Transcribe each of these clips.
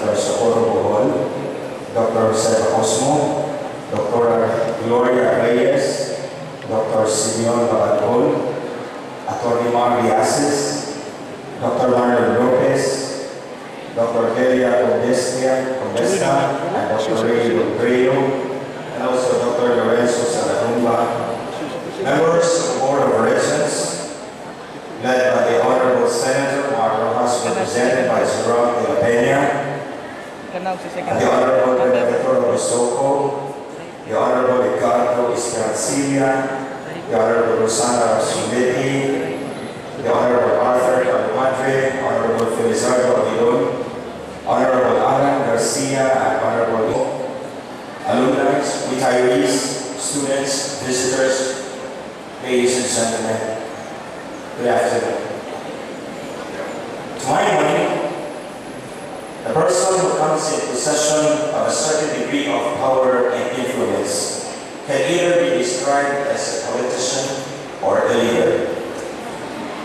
Dr. Socorro Bohol, Dr. Jose Osmo, Dr. Gloria Reyes, Dr. Simeon Babagol, Attorney Mar Diasis, Dr. Marlon Lopez, Dr. Delia Condesta, and Dr. Ray Rodrigo, and also Dr. Lorenzo Salarumba, members of the Board of Regents, led by the Honorable Senator Mar Rojas, represented by Jerome de la Peña, and the Honorable Benedicto Rosoko, the Honorable Ricardo Esperanzilla, the Honorable Rosana Rasuletti, the Honorable Arthur Almadre, Honorable Felizardo Aguilon, Honorable Alan Garcia, and Honorable alumni, retirees, students, visitors, ladies and gentlemen, good afternoon. To my mind, a person who comes in possession of a certain degree of power and influence can either be described as a politician or a leader.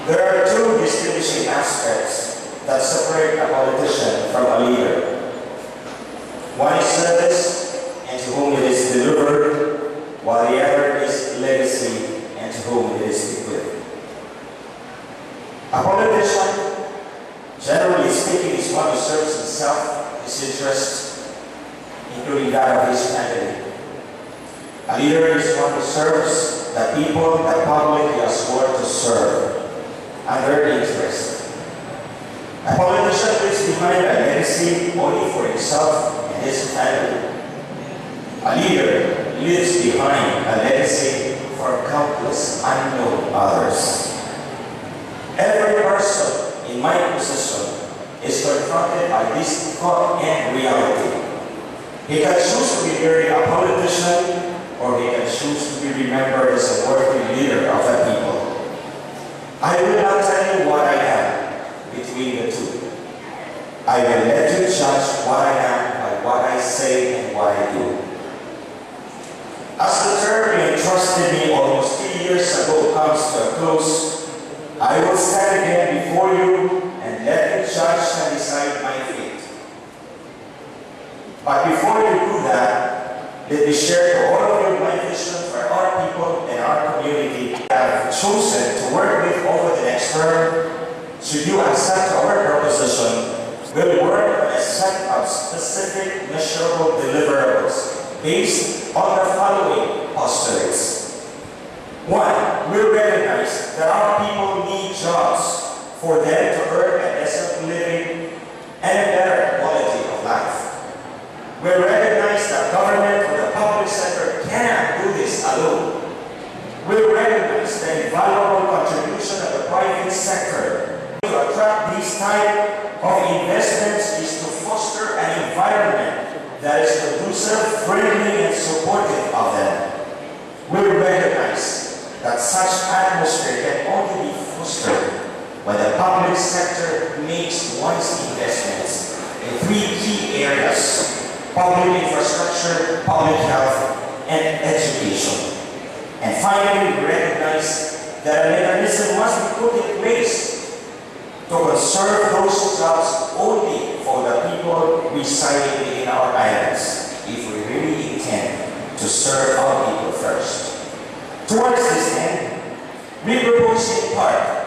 There are two distinguishing aspects that separate a politician from a leader. One is service, and to whom it is delivered, while the other is legacy, and to whom it is bequeathed. A politician, generally speaking, is one who serves himself, his interests, including that of his family. A leader is one who serves the people that public he has sworn to serve, and their interests. A politician lives behind a legacy only for himself and his family. A leader lives behind a legacy for countless unknown others. Every person in my position is confronted by this thought and reality. He can choose to be merely a politician, or he can choose to be remembered as a worthy leader of the people. I will not tell you what I am between the two. I will let you judge what I am by what I say and what I do. As the term you entrusted me almost 3 years ago comes to a close, I will stand again before you and let you judge and decide my fate. But before you do that, let me share to all of you my vision for our people and our community that I have chosen to work with over the next term. Should you accept our proposition, we'll work on a set of specific measurable deliverables based on the following postulates. One, we recognize that our people need jobs for them to earn a decent living and a better quality of life. We recognize that government or the public sector cannot do this alone. We recognize the invaluable contribution of the private sector. To attract these type of investments is to foster an environment that is conducive, friendly, and supportive of them. We recognize that such atmosphere can only be fostered when the public sector makes wise investments in three key areas: public infrastructure, public health, and education. And finally, we recognize that a mechanism must be put in place to conserve those jobs only for the people residing in our islands, if we really intend to serve our people first. Towards this end, we propose in part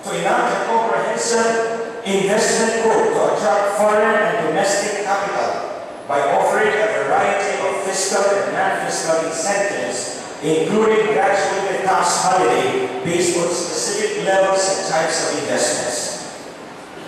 to enact a comprehensive investment code to attract foreign and domestic capital by offering a variety of fiscal and non-fiscal incentives, including graduated tax holiday based on specific levels and types of investments.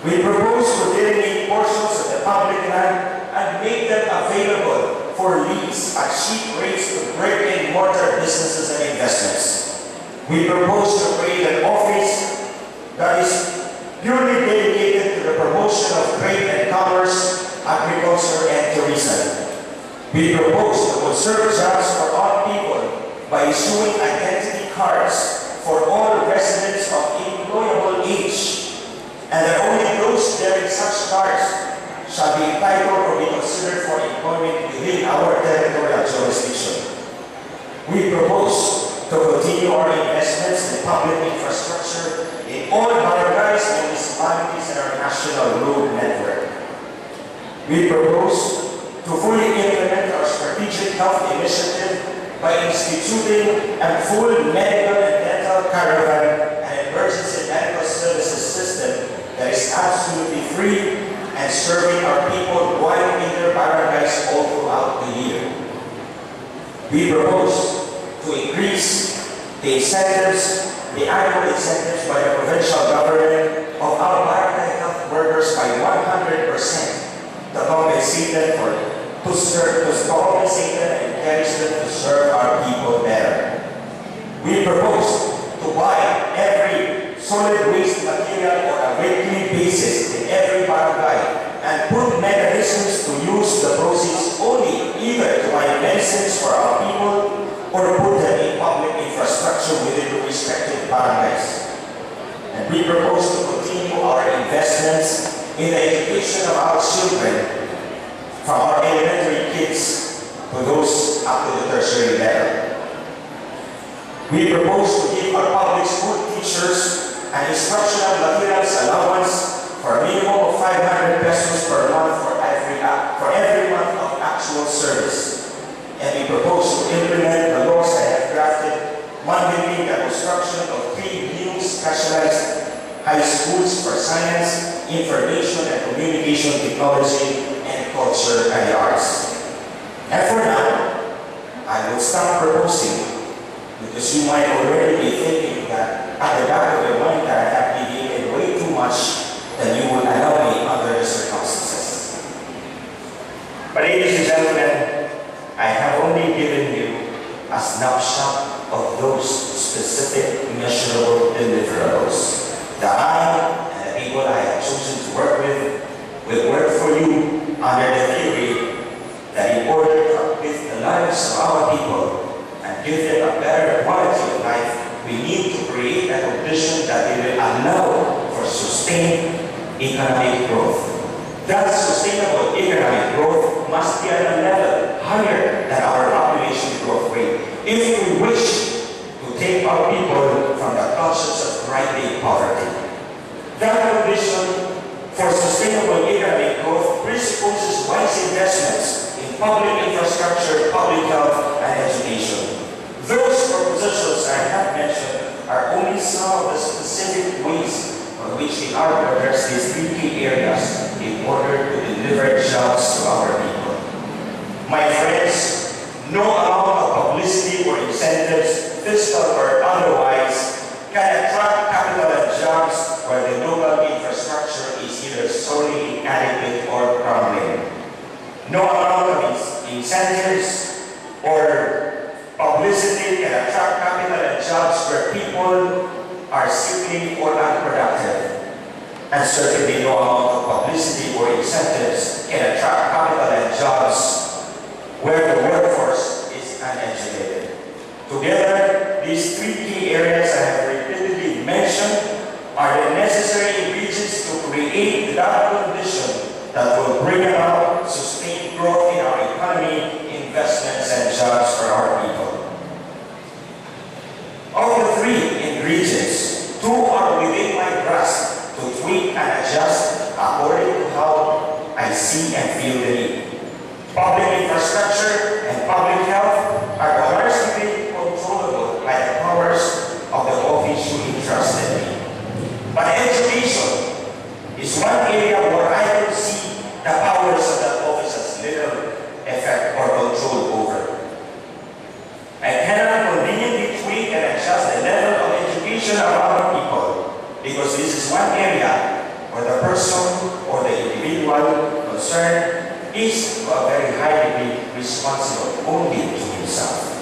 We propose to delineate portions of the public land and make them available for lease at cheap rates to brick-and-mortar businesses and investments. We propose to create an office that is purely dedicated to the promotion of trade and commerce, agriculture, and tourism. We propose to conserve jobs for all people by issuing identity cards for all residents of employable age, and that only those bearing such cards shall be entitled or be considered for employment within our territorial jurisdiction. We propose to continue our investments in public infrastructure in all barangays, municipalities, and our national road network. We propose to fully implement our strategic health initiative by instituting a full medical and dental caravan and emergency medical services system that is absolutely free and serving our people while in their barangays all throughout the year. We propose to increase the incentives, the annual incentives by the provincial government of our barangay health workers by 100% to compensate them and encourage them to serve our people better. We propose to buy every solid waste material on a weekly basis in every barangay and put mechanisms to use the proceeds only either to buy medicines for our people or put them in public infrastructure within the respective barangays. And we propose to continue our investments in the education of our children, from our elementary kids to those up to the tertiary level. We propose to give our public school teachers an instructional materials allowance for a minimum of 500 pesos per month for every month of actual service. And we propose to implement the laws I have drafted, mandating the construction of 3 new specialized high schools for science, information and communication technology, and culture and the arts. And for now, I will stop proposing, because you might already be thinking that at the back of your mind that I have deviated way too much than you would allow me under the circumstances. But ladies and gentlemen, I have only given you a snapshot of those specific measurable deliverables that I and the people I have chosen to work with will work for you under the theory that in order to uplift the lives of our people and give them a better quality of life, we need to create a condition that will allow for sustained economic growth. That sustainable economic growth must be at a level higher than our population growth rate if we wish to take our people from the clutches of grinding poverty. That condition for sustainable economic growth presupposes wise investments in public infrastructure, public health, and education. Those propositions I have mentioned are only some of the specific ways on which we are to address these 3 key areas in order to deliver jobs to our people. My friends, no amount of publicity or incentives, fiscal or otherwise, can attract capital and jobs where the local infrastructure is either solely inadequate or crumbling. No amount of incentives or publicity can attract capital and jobs where people are simply or unproductive. And certainly no amount of publicity or incentives can attract capital and jobs where the workforce is uneducated. Together, these 3 key areas I have repeatedly mentioned are the necessary ingredients to create that condition that will bring about sustained growth in our economy, investments, and jobs for our people. Of the 3 ingredients, 2 are within my grasp to tweak and adjust according to how I see and feel the need. Public infrastructure and public health are largely controllable by the powers of the office who entrusted me. But education is one area where I don't see the powers of that office has little effect or control over. I cannot conveniently tweak and adjust the level of education of our people because this is one area where the person or the individual concerned is to a very high degree responsible only to himself.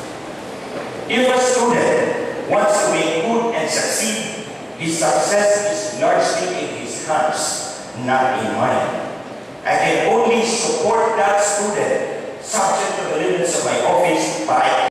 If a student wants to make good and succeed, his success is largely in his hands, not in mine. I can only support that student subject to the limits of my office, but I